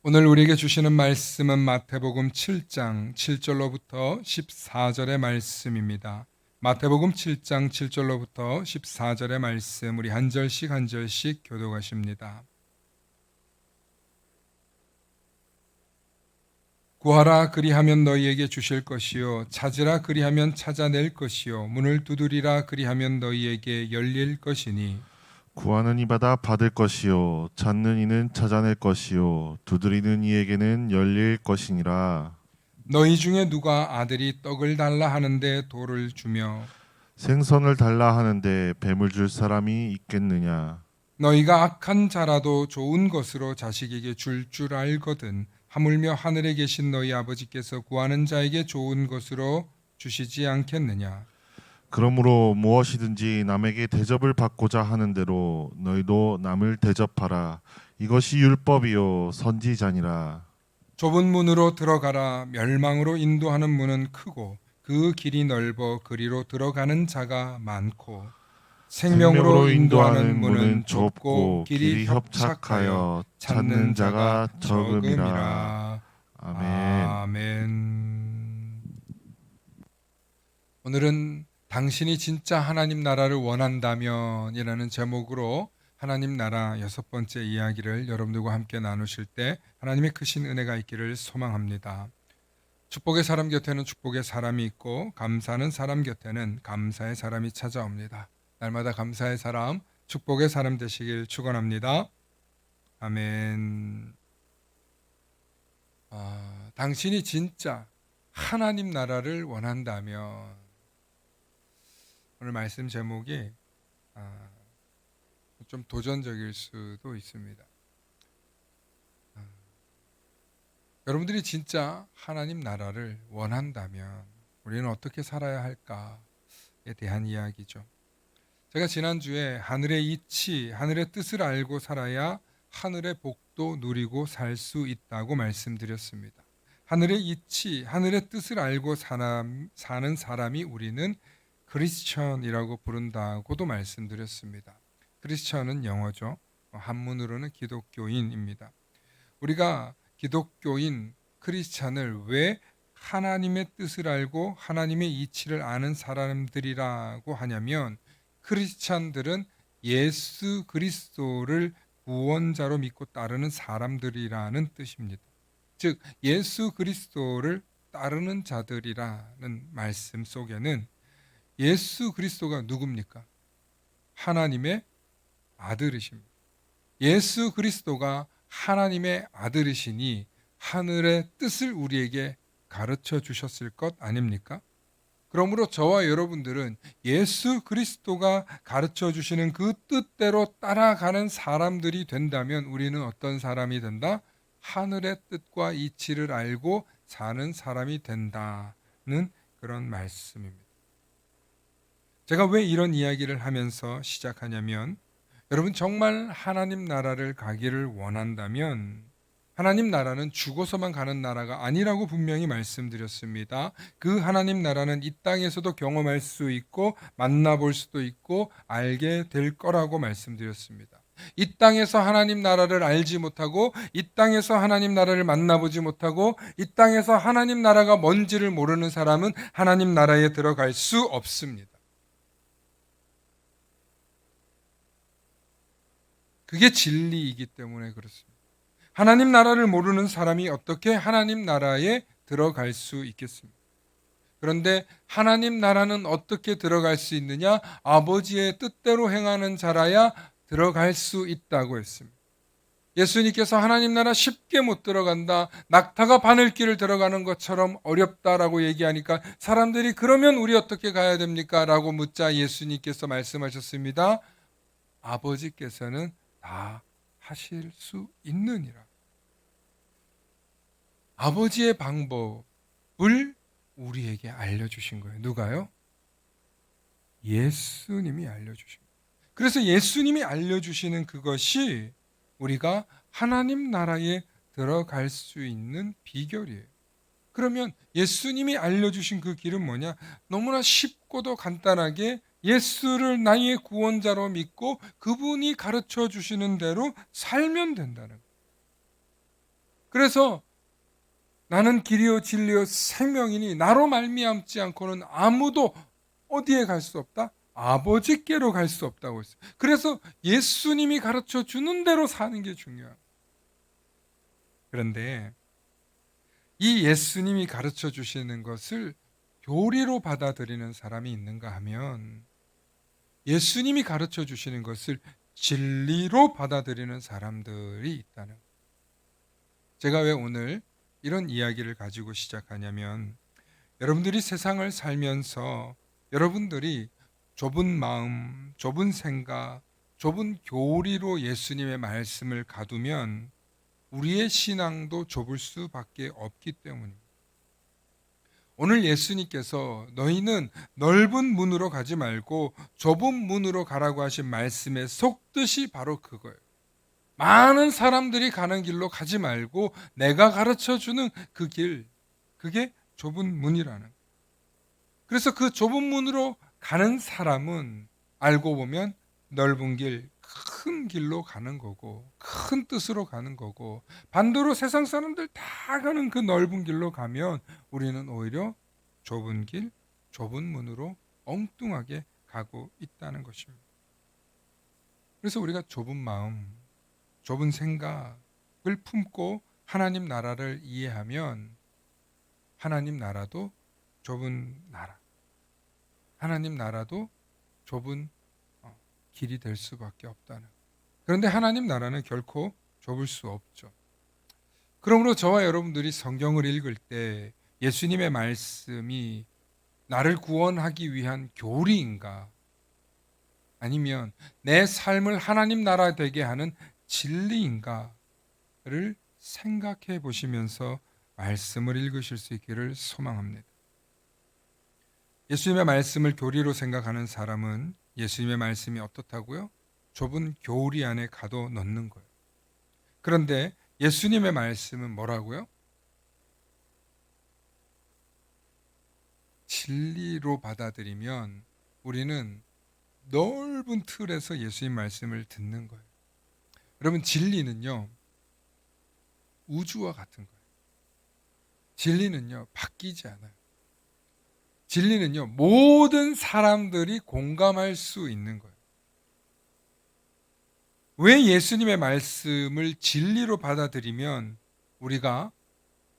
오늘 우리에게 주시는 말씀은 마태복음 7장 7절로부터 14절의 말씀입니다. 마태복음 7장 7절로부터 14절의 말씀, 우리 한 절씩 한 절씩 교독하십니다. 구하라 그리하면 너희에게 주실 것이요, 찾으라 그리하면 찾아낼 것이요, 문을 두드리라 그리하면 너희에게 열릴 것이니 구하는 이마다 받을 것이요, 찾는 이는 찾아낼 것이요, 두드리는 이에게는 열릴 것이니라. 너희 중에 누가 아들이 떡을 달라 하는데 돌을 주며 생선을 달라 하는데 뱀을 줄 사람이 있겠느냐? 너희가 악한 자라도 좋은 것으로 자식에게 줄 알거든 하물며 하늘에 계신 너희 아버지께서 구하는 자에게 좋은 것으로 주시지 않겠느냐. 그러므로 무엇이든지 남에게 대접을 받고자 하는 대로 너희도 남을 대접하라. 이것이 율법이요 선지자니라. 좁은 문으로 들어가라. 멸망으로 인도하는 문은 크고 그 길이 넓어 그리로 들어가는 자가 많고 생명으로 인도하는 문은 좁고 길이 협착하여 찾는 자가 적음이라. 아멘. 아멘. 오늘은 당신이 진짜 하나님 나라를 원한다면 이라는 제목으로 하나님 나라 6번째 이야기를 여러분들과 함께 나누실 때 하나님의 크신 은혜가 있기를 소망합니다. 축복의 사람 곁에는 축복의 사람이 있고 감사하는 사람 곁에는 감사의 사람이 찾아옵니다. 날마다 감사의 사람, 축복의 사람 되시길 축원합니다. 아멘. 당신이 진짜 하나님 나라를 원한다면, 오늘 말씀 제목이 좀 도전적일 수도 있습니다. 여러분들이 진짜 하나님 나라를 원한다면 우리는 어떻게 살아야 할까에 대한 이야기죠. 제가 지난주에 하늘의 이치, 하늘의 뜻을 알고 살아야 하늘의 복도 누리고 살 수 있다고 말씀드렸습니다. 하늘의 이치, 하늘의 뜻을 알고 사는 사람이 우리는 크리스천이라고 부른다고도 말씀드렸습니다. 크리스천은 영어죠. 한문으로는 기독교인입니다. 우리가 기독교인 크리스찬을 왜 하나님의 뜻을 알고 하나님의 이치를 아는 사람들이라고 하냐면, 크리스찬들은 예수 그리스도를 구원자로 믿고 따르는 사람들이라는 뜻입니다. 즉 예수 그리스도를 따르는 자들이라는 말씀 속에는 예수 그리스도가 누굽니까? 하나님의 아들이십니다. 예수 그리스도가 하나님의 아들이시니 하늘의 뜻을 우리에게 가르쳐 주셨을 것 아닙니까? 그러므로 저와 여러분들은 예수 그리스도가 가르쳐 주시는 그 뜻대로 따라가는 사람들이 된다면 우리는 어떤 사람이 된다? 하늘의 뜻과 이치를 알고 사는 사람이 된다는 그런 말씀입니다. 제가 왜 이런 이야기를 하면서 시작하냐면, 여러분 정말 하나님 나라를 가기를 원한다면 하나님 나라는 죽어서만 가는 나라가 아니라고 분명히 말씀드렸습니다. 그 하나님 나라는 이 땅에서도 경험할 수 있고 만나볼 수도 있고 알게 될 거라고 말씀드렸습니다. 이 땅에서 하나님 나라를 알지 못하고 이 땅에서 하나님 나라를 만나보지 못하고 이 땅에서 하나님 나라가 뭔지를 모르는 사람은 하나님 나라에 들어갈 수 없습니다. 그게 진리이기 때문에 그렇습니다. 하나님 나라를 모르는 사람이 어떻게 하나님 나라에 들어갈 수 있겠습니까? 그런데 하나님 나라는 어떻게 들어갈 수 있느냐? 아버지의 뜻대로 행하는 자라야 들어갈 수 있다고 했습니다. 예수님께서 하나님 나라 쉽게 못 들어간다, 낙타가 바늘길을 들어가는 것처럼 어렵다라고 얘기하니까 사람들이 그러면 우리 어떻게 가야 됩니까? 라고 묻자 예수님께서 말씀하셨습니다. 아버지께서는 다 하실 수 있느니라. 아버지의 방법을 우리에게 알려주신 거예요. 누가요? 예수님이 알려주신 거예요. 그래서 예수님이 알려주시는 그것이 우리가 하나님 나라에 들어갈 수 있는 비결이에요. 그러면 예수님이 알려주신 그 길은 뭐냐? 너무나 쉽고도 간단하게 예수를 나의 구원자로 믿고 그분이 가르쳐 주시는 대로 살면 된다는 거예요. 그래서 나는 길이요 진리요 생명이니 나로 말미암지 않고는 아무도 어디에 갈 수 없다? 아버지께로 갈 수 없다고 했어요. 그래서 예수님이 가르쳐 주는 대로 사는 게 중요해요. 그런데 이 예수님이 가르쳐 주시는 것을 교리로 받아들이는 사람이 있는가 하면 예수님이 가르쳐 주시는 것을 진리로 받아들이는 사람들이 있다는 거예요. 제가 왜 오늘 이런 이야기를 가지고 시작하냐면 여러분들이 세상을 살면서 여러분들이 좁은 마음, 좁은 생각, 좁은 교리로 예수님의 말씀을 가두면 우리의 신앙도 좁을 수밖에 없기 때문입니다. 오늘 예수님께서 너희는 넓은 문으로 가지 말고 좁은 문으로 가라고 하신 말씀의 속뜻이 바로 그거예요. 많은 사람들이 가는 길로 가지 말고 내가 가르쳐 주는 그 길, 그게 좁은 문이라는 거예요. 그래서 그 좁은 문으로 가는 사람은 알고 보면 넓은 길, 큰 길로 가는 거고 큰 뜻으로 가는 거고, 반대로 세상 사람들 다 가는 그 넓은 길로 가면 우리는 오히려 좁은 길, 좁은 문으로 엉뚱하게 가고 있다는 것입니다. 그래서 우리가 좁은 마음, 좁은 생각을 품고 하나님 나라를 이해하면 하나님 나라도 좁은 나라, 하나님 나라도 좁은 길이 될 수밖에 없다는. 그런데 하나님 나라는 결코 좁을 수 없죠. 그러므로 저와 여러분들이 성경을 읽을 때 예수님의 말씀이 나를 구원하기 위한 교리인가, 아니면 내 삶을 하나님 나라 되게 하는 진리인가를 생각해 보시면서 말씀을 읽으실 수 있기를 소망합니다. 예수님의 말씀을 교리로 생각하는 사람은 예수님의 말씀이 어떻다고요? 좁은 교리 안에 가둬 넣는 거예요. 그런데 예수님의 말씀은 뭐라고요? 진리로 받아들이면 우리는 넓은 틀에서 예수님 말씀을 듣는 거예요. 여러분, 진리는요, 우주와 같은 거예요. 진리는요, 바뀌지 않아요. 진리는요, 모든 사람들이 공감할 수 있는 거예요. 왜 예수님의 말씀을 진리로 받아들이면 우리가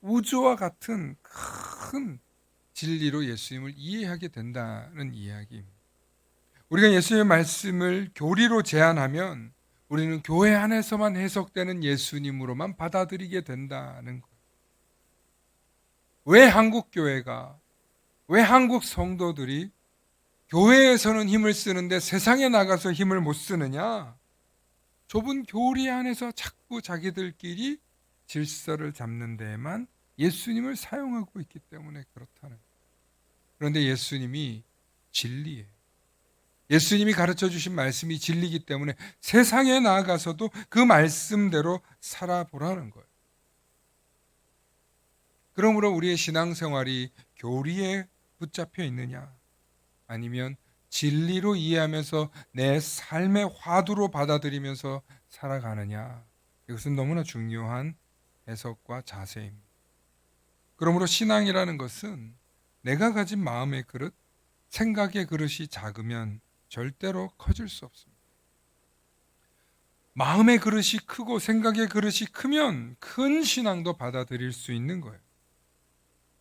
우주와 같은 큰 진리로 예수님을 이해하게 된다는 이야기입니다. 우리가 예수님의 말씀을 교리로 제한하면 우리는 교회 안에서만 해석되는 예수님으로만 받아들이게 된다는 거예요. 왜 한국 교회가, 왜 한국 성도들이 교회에서는 힘을 쓰는데 세상에 나가서 힘을 못 쓰느냐? 좁은 교리 안에서 자꾸 자기들끼리 질서를 잡는 데에만 예수님을 사용하고 있기 때문에 그렇다는 거예요. 그런데 예수님이 진리예요. 예수님이 가르쳐 주신 말씀이 진리이기 때문에 세상에 나아가서도 그 말씀대로 살아보라는 거예요. 그러므로 우리의 신앙생활이 교리에 붙잡혀 있느냐, 아니면 진리로 이해하면서 내 삶의 화두로 받아들이면서 살아가느냐, 이것은 너무나 중요한 해석과 자세입니다. 그러므로 신앙이라는 것은 내가 가진 마음의 그릇, 생각의 그릇이 작으면 절대로 커질 수 없습니다. 마음의 그릇이 크고 생각의 그릇이 크면 큰 신앙도 받아들일 수 있는 거예요.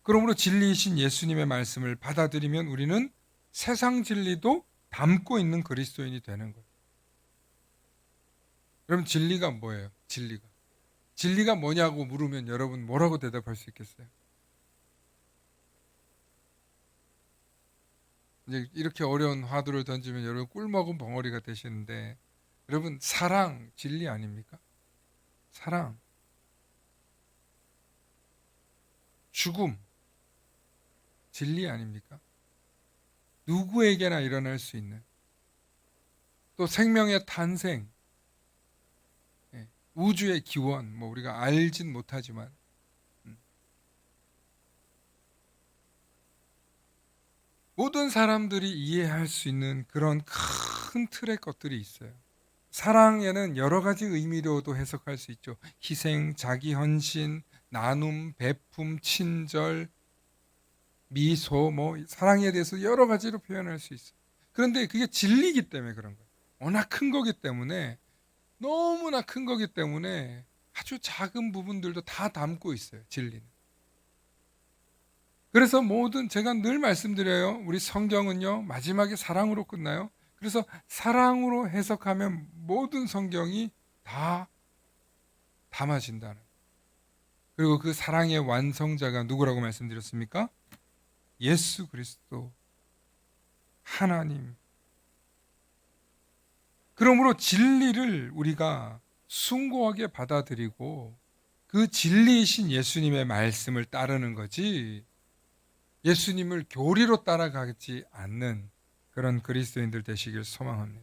그러므로 진리이신 예수님의 말씀을 받아들이면 우리는 세상 진리도 담고 있는 그리스도인이 되는 거예요. 그럼 진리가 뭐예요? 진리가 뭐냐고 물으면 여러분 뭐라고 대답할 수 있겠어요? 이제 이렇게 어려운 화두를 던지면 여러분 꿀먹은 벙어리가 되시는데, 여러분 사랑 진리 아닙니까? 사랑, 죽음 진리 아닙니까? 누구에게나 일어날 수 있는, 또 생명의 탄생, 우주의 기원, 뭐 우리가 알진 못하지만 모든 사람들이 이해할 수 있는 그런 큰 틀의 것들이 있어요. 사랑에는 여러 가지 의미로도 해석할 수 있죠. 희생, 자기 헌신, 나눔, 베품, 친절, 미소, 뭐 사랑에 대해서 여러 가지로 표현할 수 있어요. 그런데 그게 진리이기 때문에 그런 거예요. 워낙 큰 거기 때문에, 너무나 큰 거기 때문에 아주 작은 부분들도 다 담고 있어요. 진리는. 그래서 모든, 제가 늘 말씀드려요. 우리 성경은요, 마지막에 사랑으로 끝나요. 그래서 사랑으로 해석하면 모든 성경이 다 담아진다는. 그리고 그 사랑의 완성자가 누구라고 말씀드렸습니까? 예수 그리스도, 하나님. 그러므로 진리를 우리가 숭고하게 받아들이고 그 진리이신 예수님의 말씀을 따르는 거지, 예수님을 교리로 따라가지 않는 그런 그리스도인들 되시길 소망합니다.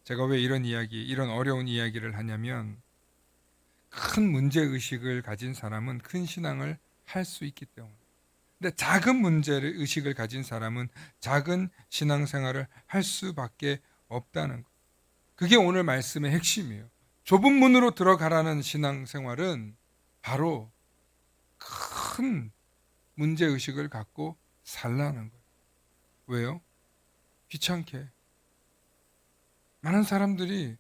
제가 왜 이런 이야기, 이런 어려운 이야기를 하냐면, 큰 문제의식을 가진 사람은 큰 신앙을 할 수 있기 때문에. 근데 작은 문제를 의식을 가진 사람은 작은 신앙생활을 할 수밖에 없다는 것. 그게 오늘 말씀의 핵심이에요. 좁은 문으로 들어가라는 신앙생활은 바로 큰 문제의식을 갖고 살라는 거예요. 왜요? 귀찮게. 많은 사람들이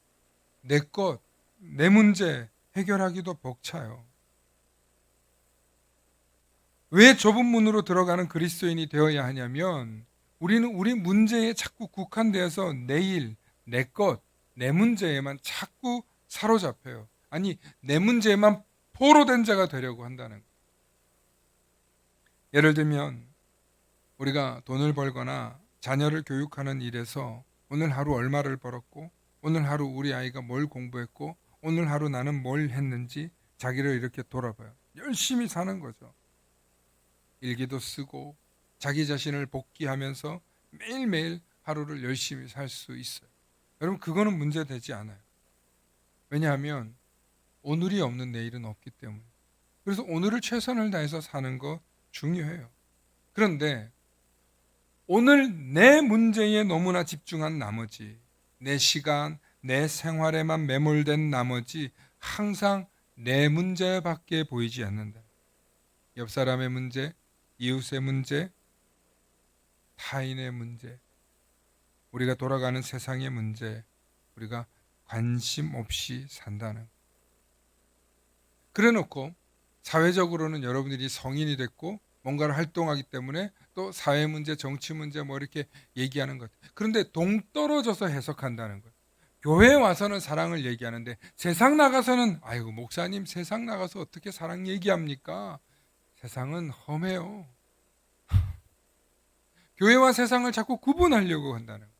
내 것, 내 문제 해결하기도 벅차요. 왜 좁은 문으로 들어가는 그리스도인이 되어야 하냐면, 우리는 우리 문제에 자꾸 국한되어서 내 일, 내 것, 내 문제에만 자꾸 사로잡혀요. 아니, 내 문제에만 포로된 자가 되려고 한다는 거예요. 예를 들면 우리가 돈을 벌거나 자녀를 교육하는 일에서 오늘 하루 얼마를 벌었고, 오늘 하루 우리 아이가 뭘 공부했고, 오늘 하루 나는 뭘 했는지 자기를 이렇게 돌아봐요. 열심히 사는 거죠. 일기도 쓰고 자기 자신을 복귀하면서 매일매일 하루를 열심히 살 수 있어요. 여러분, 그거는 문제되지 않아요. 왜냐하면 오늘이 없는 내일은 없기 때문에. 그래서 오늘을 최선을 다해서 사는 거 중요해요. 그런데 오늘 내 문제에 너무나 집중한 나머지, 내 시간, 내 생활에만 매몰된 나머지 항상 내 문제밖에 보이지 않는다. 옆 사람의 문제, 이웃의 문제, 타인의 문제, 우리가 돌아가는 세상의 문제, 우리가 관심 없이 산다는. 그래 놓고 사회적으로는 여러분들이 성인이 됐고 뭔가를 활동하기 때문에 또 사회 문제, 정치 문제 뭐 이렇게 얘기하는 것. 그런데 동떨어져서 해석한다는 거예요. 교회에 와서는 사랑을 얘기하는데 세상 나가서는, 아이고 목사님 세상 나가서 어떻게 사랑 얘기합니까? 세상은 험해요. 교회와 세상을 자꾸 구분하려고 한다는 거예요.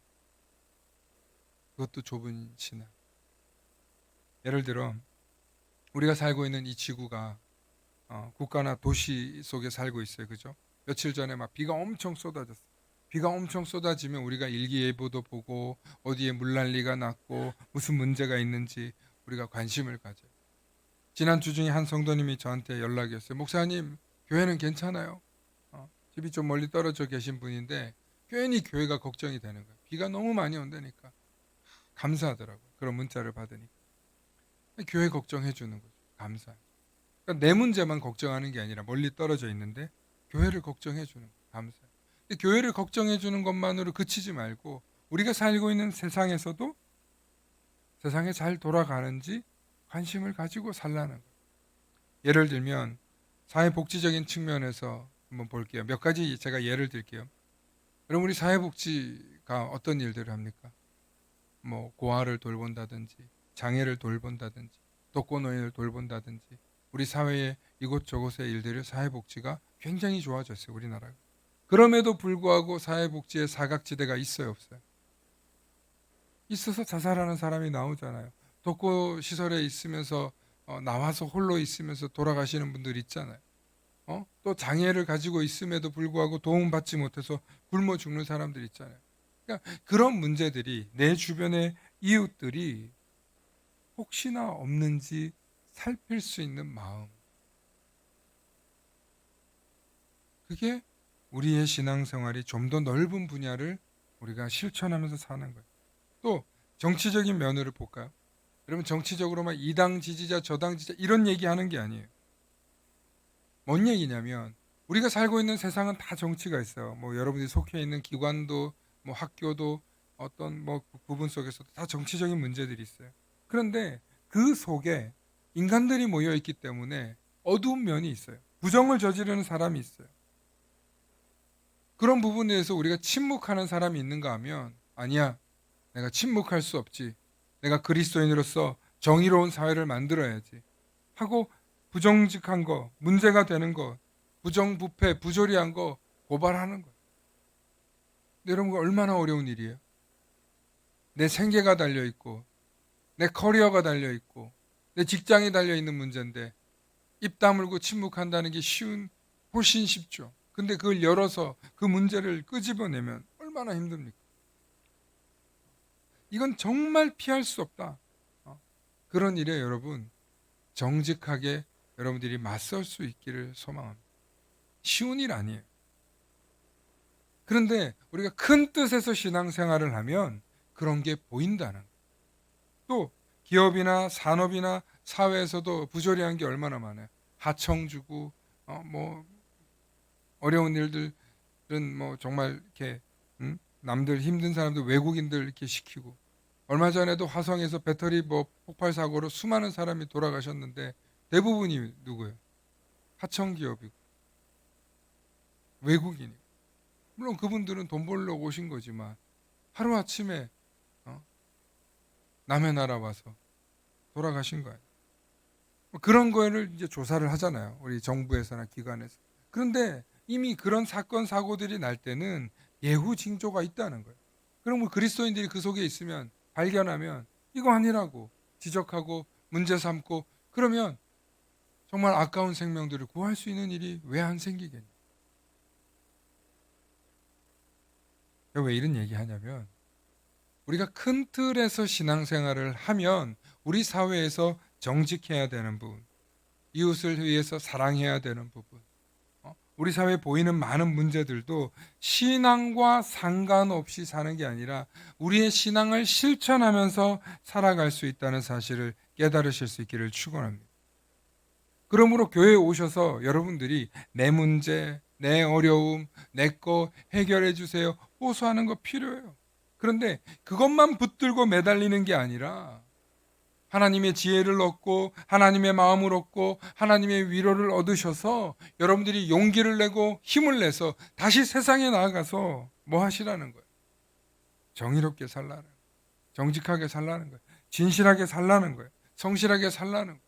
그것도 좁은 신앙. 예를 들어 우리가 살고 있는 이 지구가 국가나 도시 속에 살고 있어요. 그죠? 며칠 전에 막 비가 엄청 쏟아졌어요. 비가 엄청 쏟아지면 우리가 일기예보도 보고 어디에 물난리가 났고 무슨 문제가 있는지 우리가 관심을 가져요. 지난주 중에 한 성도님이 저한테 연락이 왔어요. 목사님, 교회는 괜찮아요? 집이 좀 멀리 떨어져 계신 분인데 괜히 교회가 걱정이 되는 거예요. 비가 너무 많이 온다니까. 감사하더라고요. 그런 문자를 받으니까. 교회 걱정해 주는 거죠. 감사해요. 그러니까 내 문제만 걱정하는 게 아니라 멀리 떨어져 있는데 교회를 걱정해 주는 거예요. 감사해요. 근데 교회를 걱정해 주는 것만으로 그치지 말고 우리가 살고 있는 세상에서도 세상에 잘 돌아가는지 관심을 가지고 살라는 거예요. 예를 들면 사회복지적인 측면에서 한번 볼게요. 몇 가지 제가 예를 들게요. 여러분, 우리 사회복지가 어떤 일들을 합니까? 뭐 고아를 돌본다든지 장애를 돌본다든지 독거노인을 돌본다든지 우리 사회의 이곳저곳의 일들을 사회복지가 굉장히 좋아졌어요. 우리나라가. 그럼에도 불구하고 사회복지의 사각지대가 있어요, 없어요? 있어서 자살하는 사람이 나오잖아요. 독거시설에 있으면서 나와서 홀로 있으면서 돌아가시는 분들 있잖아요. 또 장애를 가지고 있음에도 불구하고 도움받지 못해서 굶어 죽는 사람들 있잖아요. 그러니까 그런 문제들이 내 주변의 이웃들이 혹시나 없는지 살필 수 있는 마음. 그게 우리의 신앙생활이 좀 더 넓은 분야를 우리가 실천하면서 사는 거예요. 또 정치적인 면으로 볼까요? 여러분 정치적으로만 이 당 지지자 저 당 지지자 이런 얘기하는 게 아니에요. 뭔 얘기냐면 우리가 살고 있는 세상은 다 정치가 있어요. 뭐 여러분들이 속해 있는 기관도 뭐 학교도 어떤 뭐 부분 속에서도 다 정치적인 문제들이 있어요. 그런데 그 속에 인간들이 모여 있기 때문에 어두운 면이 있어요. 부정을 저지르는 사람이 있어요. 그런 부분에 대해서 우리가 침묵하는 사람이 있는가 하면 아니야. 내가 침묵할 수 없지. 내가 그리스도인으로서 정의로운 사회를 만들어야지. 하고 부정직한 거, 문제가 되는 거, 부정부패, 부조리한 거 고발하는 거예요. 근데 여러분 그 얼마나 어려운 일이에요. 내 생계가 달려 있고 내 커리어가 달려 있고 내 직장이 달려 있는 문제인데 입 다물고 침묵한다는 게 훨씬 쉽죠. 근데 그걸 열어서 그 문제를 끄집어내면 얼마나 힘듭니까? 이건 정말 피할 수 없다. 그런 일에 여러분 정직하게 여러분들이 맞설 수 있기를 소망합니다. 쉬운 일 아니에요. 그런데 우리가 큰 뜻에서 신앙생활을 하면 그런 게 보인다는 거예요. 또 기업이나 산업이나 사회에서도 부조리한 게 얼마나 많아요. 하청 주고 뭐 어려운 일들은 뭐 정말 이렇게 남들 힘든 사람들 외국인들 이렇게 시키고 얼마 전에도 화성에서 배터리 뭐 폭발 사고로 수많은 사람이 돌아가셨는데 대부분이 누구예요? 하청 기업이고 외국인이고 물론 그분들은 돈 벌러 오신 거지만 하루 아침에 남의 나라 와서 돌아가신 거예요. 그런 거를 이제 조사를 하잖아요. 우리 정부에서나 기관에서. 그런데 이미 그런 사건 사고들이 날 때는 예후 징조가 있다는 거예요. 그럼 뭐 그리스도인들이 그 속에 있으면 발견하면 이거 아니라고 지적하고 문제 삼고 그러면 정말 아까운 생명들을 구할 수 있는 일이 왜 안 생기겠냐. 왜 이런 얘기 하냐면 우리가 큰 틀에서 신앙생활을 하면 우리 사회에서 정직해야 되는 부분, 이웃을 위해서 사랑해야 되는 부분, 우리 사회에 보이는 많은 문제들도 신앙과 상관없이 사는 게 아니라 우리의 신앙을 실천하면서 살아갈 수 있다는 사실을 깨달으실 수 있기를 축원합니다. 그러므로 교회에 오셔서 여러분들이 내 문제, 내 어려움, 내 거 해결해 주세요. 호소하는 거 필요해요. 그런데 그것만 붙들고 매달리는 게 아니라 하나님의 지혜를 얻고 하나님의 마음을 얻고 하나님의 위로를 얻으셔서 여러분들이 용기를 내고 힘을 내서 다시 세상에 나아가서 뭐 하시라는 거예요? 정의롭게 살라는 거예요. 정직하게 살라는 거예요. 진실하게 살라는 거예요. 성실하게 살라는 거예요.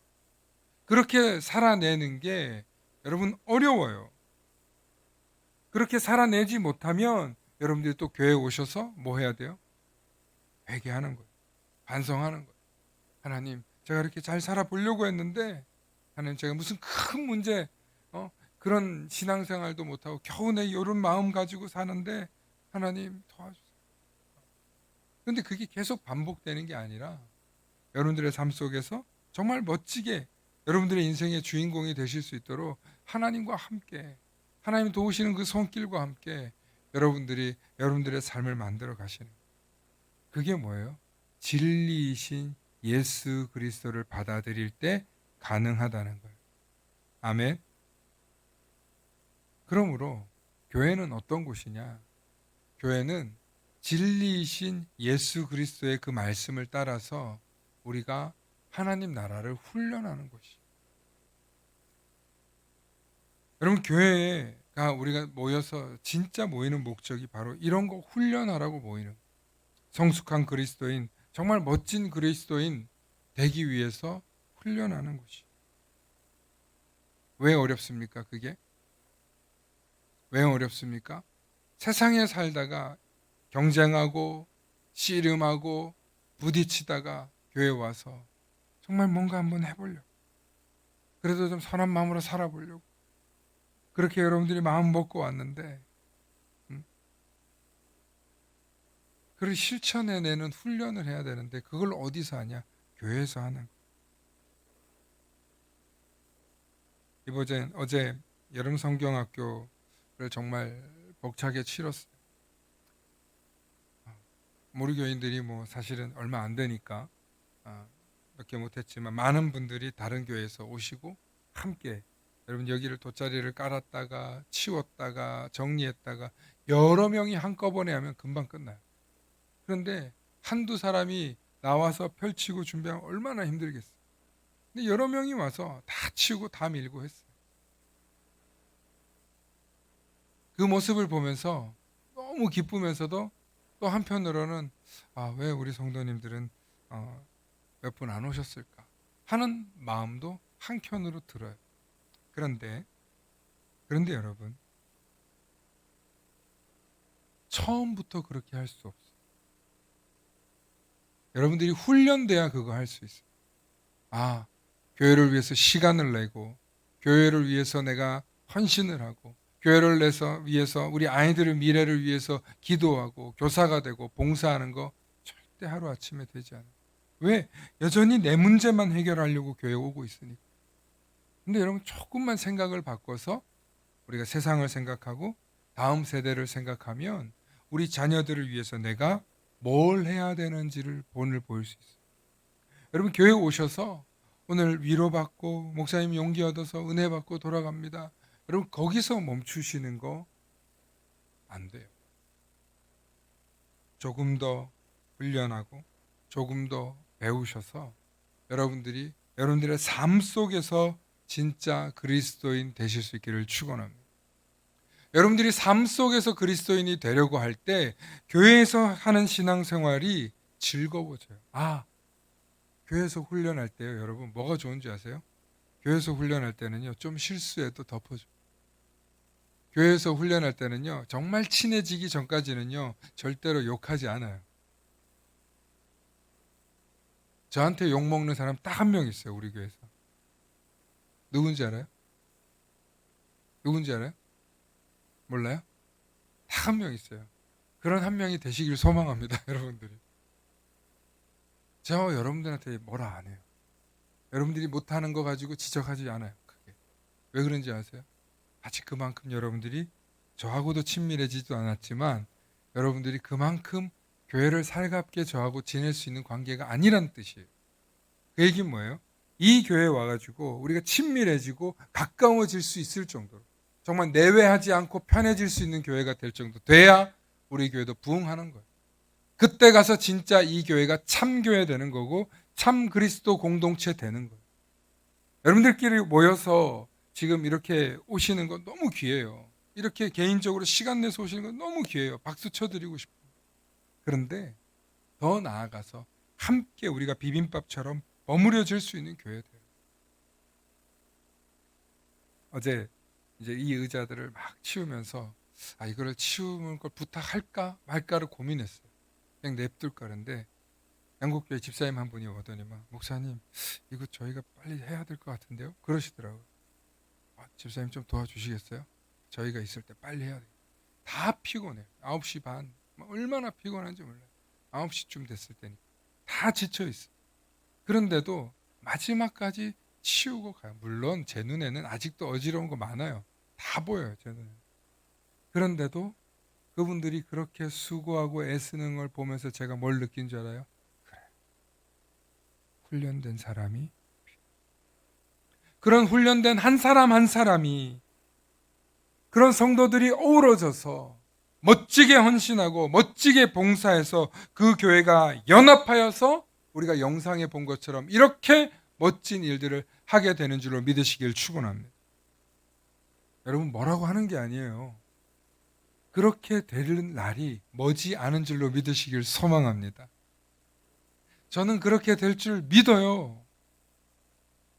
그렇게 살아내는 게 여러분 어려워요. 그렇게 살아내지 못하면 여러분들이 또 교회에 오셔서 뭐 해야 돼요? 회개하는 거예요. 반성하는 거예요. 하나님, 제가 이렇게 잘 살아보려고 했는데 하나님 제가 무슨 큰 문제 그런 신앙생활도 못하고 겨우 내 이런 마음 가지고 사는데 하나님 도와주세요. 그런데 그게 계속 반복되는 게 아니라 여러분들의 삶 속에서 정말 멋지게 여러분들의 인생의 주인공이 되실 수 있도록 하나님과 함께 하나님 도우시는 그 손길과 함께 여러분들이 여러분들의 삶을 만들어 가시는 거예요. 그게 뭐예요? 진리이신 예수 그리스도를 받아들일 때 가능하다는 거예요. 아멘. 그러므로 교회는 어떤 곳이냐? 교회는 진리이신 예수 그리스도의 그 말씀을 따라서 우리가 하나님 나라를 훈련하는 곳이에요. 여러분 교회가 우리가 모여서 진짜 모이는 목적이 바로 이런 거 훈련하라고 모이는 거예요. 성숙한 그리스도인, 정말 멋진 그리스도인 되기 위해서 훈련하는 것이. 왜 어렵습니까? 그게? 왜 어렵습니까? 세상에 살다가 경쟁하고 씨름하고 부딪히다가 교회 와서 정말 뭔가 한번 해보려고. 그래도 좀 선한 마음으로 살아보려고. 그렇게 여러분들이 마음 먹고 왔는데 그걸 실천해내는 훈련을 해야 되는데 그걸 어디서 하냐? 교회에서 하는 거예요. 어제 여름 성경학교를 정말 벅차게 치렀어요. 우리 교인들이 뭐 사실은 얼마 안 되니까 몇 개 못했지만 많은 분들이 다른 교회에서 오시고 함께 여러분 여기를 돗자리를 깔았다가 치웠다가 정리했다가 여러 명이 한꺼번에 하면 금방 끝나요. 그런데 한두 사람이 나와서 펼치고 준비하면 얼마나 힘들겠어요. 근데 여러 명이 와서 다 치우고 다 밀고 했어요. 그 모습을 보면서 너무 기쁘면서도 또 한편으로는 왜 우리 성도님들은 몇 분 안 오셨을까 하는 마음도 한켠으로 들어요. 그런데 여러분, 처음부터 그렇게 할 수 없어요. 여러분들이 훈련돼야 그거 할 수 있어요. 교회를 위해서 시간을 내고, 교회를 위해서 내가 헌신을 하고, 교회를 위해서 우리 아이들의 미래를 위해서 기도하고 교사가 되고 봉사하는 거 절대 하루아침에 되지 않아요. 왜? 여전히 내 문제만 해결하려고 교회에 오고 있으니까. 근데 여러분 조금만 생각을 바꿔서 우리가 세상을 생각하고 다음 세대를 생각하면 우리 자녀들을 위해서 내가 뭘 해야 되는지를 본을 보일 수 있어요. 여러분 교회 오셔서 오늘 위로받고 목사님 용기 얻어서 은혜 받고 돌아갑니다. 여러분 거기서 멈추시는 거 안 돼요. 조금 더 훈련하고 조금 더 배우셔서 여러분들의 삶 속에서 진짜 그리스도인 되실 수 있기를 축원합니다. 여러분들이 삶 속에서 그리스도인이 되려고 할 때 교회에서 하는 신앙생활이 즐거워져요. 교회에서 훈련할 때요, 여러분 뭐가 좋은지 아세요? 교회에서 훈련할 때는요, 좀 실수해도 덮어줘요. 교회에서 훈련할 때는요, 정말 친해지기 전까지는요, 절대로 욕하지 않아요. 저한테 욕먹는 사람 딱 한 명 있어요, 우리 교회에서. 누군지 알아요? 누군지 알아요? 몰라요? 딱 한 명 있어요. 그런 한 명이 되시길 소망합니다, 여러분들이. 저 여러분들한테 뭐라 안 해요. 여러분들이 못하는 거 가지고 지적하지 않아요, 크게. 왜 그런지 아세요? 아직 그만큼 여러분들이 저하고도 친밀해지지도 않았지만 여러분들이 그만큼 교회를 살갑게 저하고 지낼 수 있는 관계가 아니란 뜻이에요. 그 얘기는 뭐예요? 이 교회에 와가지고 우리가 친밀해지고 가까워질 수 있을 정도로 정말 내외하지 않고 편해질 수 있는 교회가 될 정도 돼야 우리 교회도 부흥하는 거예요. 그때 가서 진짜 이 교회가 참 교회 되는 거고 참 그리스도 공동체 되는 거예요. 여러분들끼리 모여서 지금 이렇게 오시는 건 너무 귀해요. 이렇게 개인적으로 시간 내서 오시는 건 너무 귀해요. 박수 쳐드리고 싶어요. 그런데 더 나아가서 함께 우리가 비빔밥처럼 버무려질 수 있는 교회 돼요. 어제 이제 이 의자들을 막 치우면서 이거를 치우는 걸 부탁할까 말까를 고민했어요. 그냥 냅둘까 그런데 양국교회 집사님 한 분이 오더니 목사님 이거 저희가 빨리 해야 될 것 같은데요? 그러시더라고요. 집사님 좀 도와주시겠어요? 저희가 있을 때 빨리 해야 돼요. 다 피곤해요. 9시 반 얼마나 피곤한지 몰라요. 9시쯤 됐을 때니까 다 지쳐있어요. 그런데도 마지막까지 치우고 가요. 물론 제 눈에는 아직도 어지러운 거 많아요. 다 보여요, 제 눈에. 그런데도 그분들이 그렇게 수고하고 애쓰는 걸 보면서 제가 뭘 느낀 줄 알아요? 그래, 훈련된 사람이, 그런 훈련된 한 사람 한 사람이, 그런 성도들이 어우러져서 멋지게 헌신하고 멋지게 봉사해서 그 교회가 연합하여서 우리가 영상에 본 것처럼 이렇게 멋진 일들을 하게 되는 줄로 믿으시길 축원합니다. 여러분 뭐라고 하는 게 아니에요. 그렇게 될 날이 머지 않은 줄로 믿으시길 소망합니다. 저는 그렇게 될 줄 믿어요.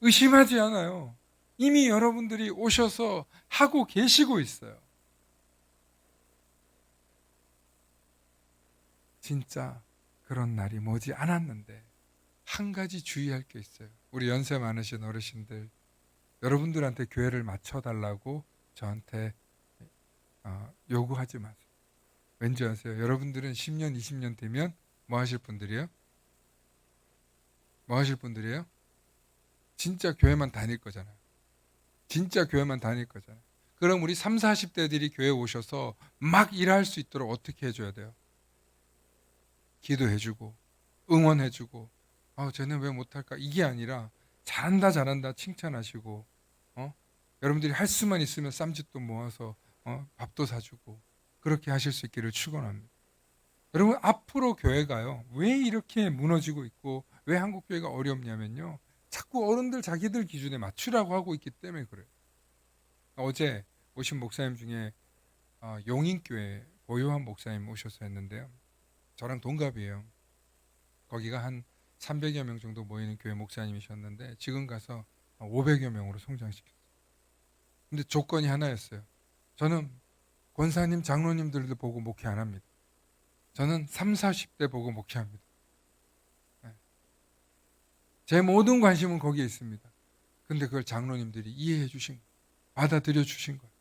의심하지 않아요. 이미 여러분들이 오셔서 하고 계시고 있어요. 진짜 그런 날이 머지 않았는데 한 가지 주의할 게 있어요. 우리 연세 많으신 어르신들, 여러분들한테 교회를 맞춰달라고 저한테 요구하지 마세요. 왠지 아세요? 여러분들은 10년, 20년 되면 뭐 하실 분들이에요? 뭐 하실 분들이에요? 진짜 교회만 다닐 거잖아요. 진짜 교회만 다닐 거잖아요. 그럼 우리 30, 40대들이 교회에 오셔서 막 일할 수 있도록 어떻게 해줘야 돼요? 기도해주고 응원해주고 쟤는 왜 못할까 이게 아니라 잘한다 잘한다 칭찬하시고 여러분들이 할 수만 있으면 쌈짓돈 모아서 밥도 사주고 그렇게 하실 수 있기를 축원합니다. 여러분 앞으로 교회가요 왜 이렇게 무너지고 있고 왜 한국 교회가 어렵냐면요 자꾸 어른들 자기들 기준에 맞추라고 하고 있기 때문에 그래요. 어제 오신 목사님 중에 용인교회 고요한 목사님 오셔서 했는데요. 저랑 동갑이에요. 거기가 한 300여 명 정도 모이는 교회 목사님이셨는데 지금 가서 500여 명으로 성장시켰어요. 근데 조건이 하나였어요. 저는 권사님, 장로님들도 보고 목회 안 합니다. 저는 30, 40대 보고 목회합니다. 제 모든 관심은 거기에 있습니다. 근데 그걸 장로님들이 이해해 주신 거예요. 받아들여 주신 거예요.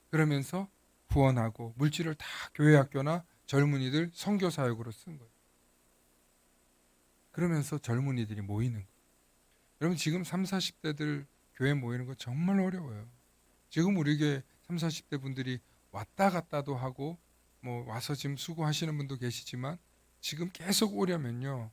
그러면서 후원하고 물질을 다 교회 학교나 젊은이들 선교 사역으로 쓴 거예요. 그러면서 젊은이들이 모이는 거예요. 여러분 지금 30, 40대들 교회 모이는 거 정말 어려워요. 지금 우리 교회 30, 40대 분들이 왔다 갔다도 하고 와서 지금 수고하시는 분도 계시지만 지금 계속 오려면요.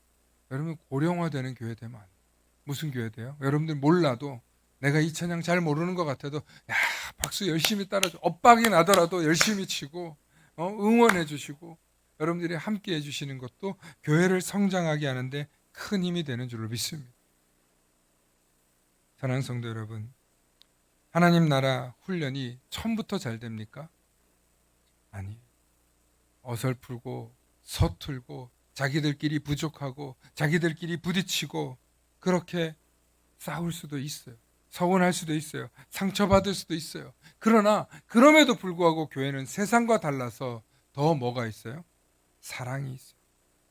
여러분 고령화되는 교회 되면 안 돼요. 무슨 교회 돼요? 여러분들 몰라도 내가 이 찬양 잘 모르는 것 같아도 야 박수 열심히 따라줘. 엇박이 나더라도 열심히 치고 응원해 주시고 여러분들이 함께 해주시는 것도 교회를 성장하게 하는데 큰 힘이 되는 줄로 믿습니다. 사랑하는 성도 여러분, 하나님 나라 훈련이 처음부터 잘 됩니까? 아니, 어설프고 서툴고 자기들끼리 부족하고 자기들끼리 부딪히고 그렇게 싸울 수도 있어요. 서운할 수도 있어요. 상처받을 수도 있어요. 그러나 그럼에도 불구하고 교회는 세상과 달라서 더 뭐가 있어요? 사랑이 있어요.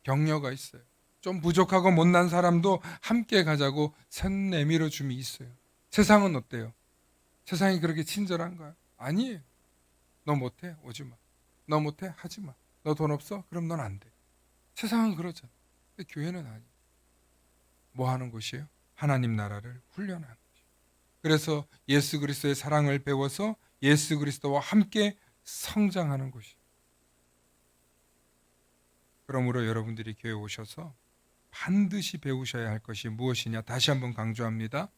격려가 있어요. 좀 부족하고 못난 사람도 함께 가자고 손 내밀어 줌이 있어요. 세상은 어때요? 세상이 그렇게 친절한가요? 아니에요. 너 못해? 오지 마. 너 못해? 하지 마. 너 돈 없어? 그럼 넌 안 돼. 세상은 그렇잖아. 근데 교회는 아니에요. 뭐 하는 곳이에요? 하나님 나라를 훈련하는 곳이에요. 그래서 예수 그리스도의 사랑을 배워서 예수 그리스도와 함께 성장하는 곳이에요. 그러므로 여러분들이 교회 오셔서 반드시 배우셔야 할 것이 무엇이냐? 다시 한번 강조합니다.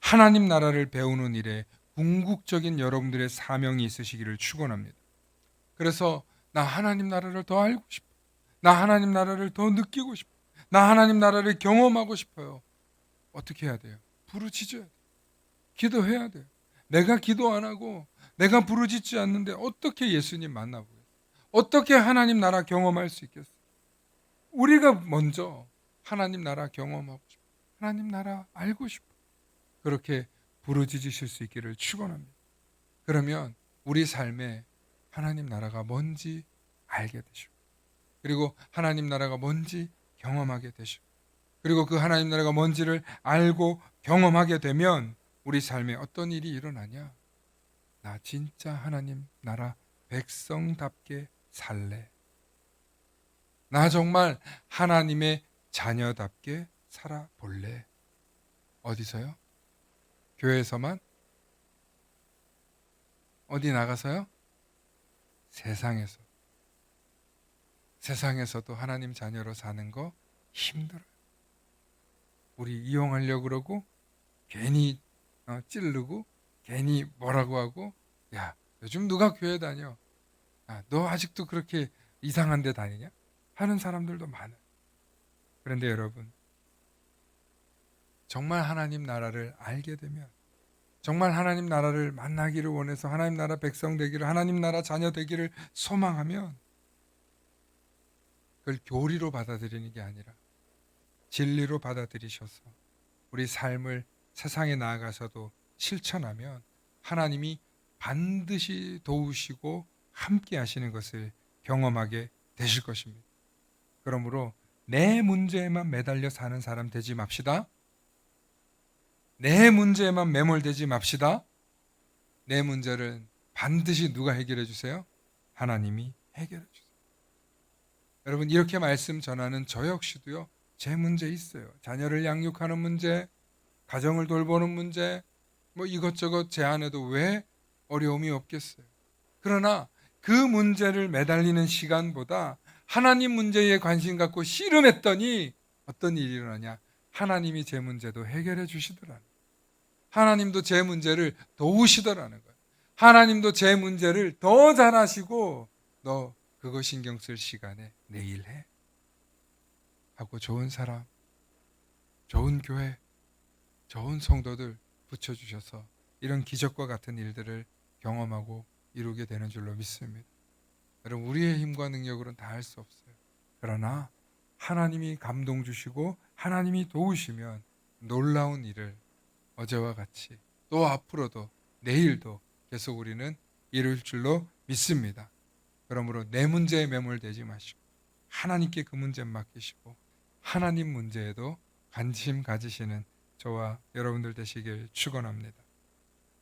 하나님 나라를 배우는 일에 궁극적인 여러분들의 사명이 있으시기를 축원합니다. 그래서 나 하나님 나라를 더 알고 싶어. 나 하나님 나라를 더 느끼고 싶어. 나 하나님 나라를 경험하고 싶어요. 어떻게 해야 돼요? 부르짖어야 돼요. 기도해야 돼요. 내가 기도 안 하고 내가 부르짖지 않는데 어떻게 예수님 만나보겠어요? 어떻게 하나님 나라 경험할 수 있겠어요? 우리가 먼저 하나님 나라 경험하고 싶어. 하나님 나라 알고 싶어. 그렇게 부르짖으실 수 있기를 축원합니다. 그러면 우리 삶에 하나님 나라가 뭔지 알게 되시고 그리고 하나님 나라가 뭔지 경험하게 되시고 그리고 그 하나님 나라가 뭔지를 알고 경험하게 되면 우리 삶에 어떤 일이 일어나냐? 나 진짜 하나님 나라 백성답게 살래. 나 정말 하나님의 자녀답게 살아볼래. 어디서요? 교회에서만? 어디 나가서요? 세상에서. 세상에서도 하나님 자녀로 사는 거 힘들어요. 우리 이용하려고 그러고 괜히 찌르고 괜히 뭐라고 하고 야 요즘 누가 교회 다녀? 너 아직도 그렇게 이상한 데 다니냐? 하는 사람들도 많아요. 그런데 여러분 정말 하나님 나라를 알게 되면 정말 하나님 나라를 만나기를 원해서 하나님 나라 백성 되기를 하나님 나라 자녀 되기를 소망하면 그걸 교리로 받아들이는 게 아니라 진리로 받아들이셔서 우리 삶을 세상에 나아가서도 실천하면 하나님이 반드시 도우시고 함께 하시는 것을 경험하게 되실 것입니다. 그러므로 내 문제에만 매달려 사는 사람 되지 맙시다. 내 문제에만 매몰되지 맙시다. 내 문제를 반드시 누가 해결해 주세요? 하나님이 해결해 주세요. 여러분 이렇게 말씀 전하는 저 역시도요. 제 문제 있어요. 자녀를 양육하는 문제, 가정을 돌보는 문제, 이것저것 제 안에도 왜 어려움이 없겠어요. 그러나 그 문제를 매달리는 시간보다 하나님 문제에 관심 갖고 씨름했더니 어떤 일이 일어나냐? 하나님이 제 문제도 해결해 주시더라는 거예요. 하나님도 제 문제를 도우시더라는 거예요. 하나님도 제 문제를 더 잘하시고 너 그거 신경 쓸 시간에 내일 해 하고 좋은 사람, 좋은 교회, 좋은 성도들 붙여주셔서 이런 기적과 같은 일들을 경험하고 이루게 되는 줄로 믿습니다. 여러분, 우리의 힘과 능력으로는 다 할 수 없어요. 그러나 하나님이 감동 주시고 하나님이 도우시면 놀라운 일을 어제와 같이 또 앞으로도 내일도 계속 우리는 이룰 줄로 믿습니다. 그러므로 내 문제에 매몰되지 마시고 하나님께 그 문제 맡기시고 하나님 문제에도 관심 가지시는 저와 여러분들 되시길 축원합니다.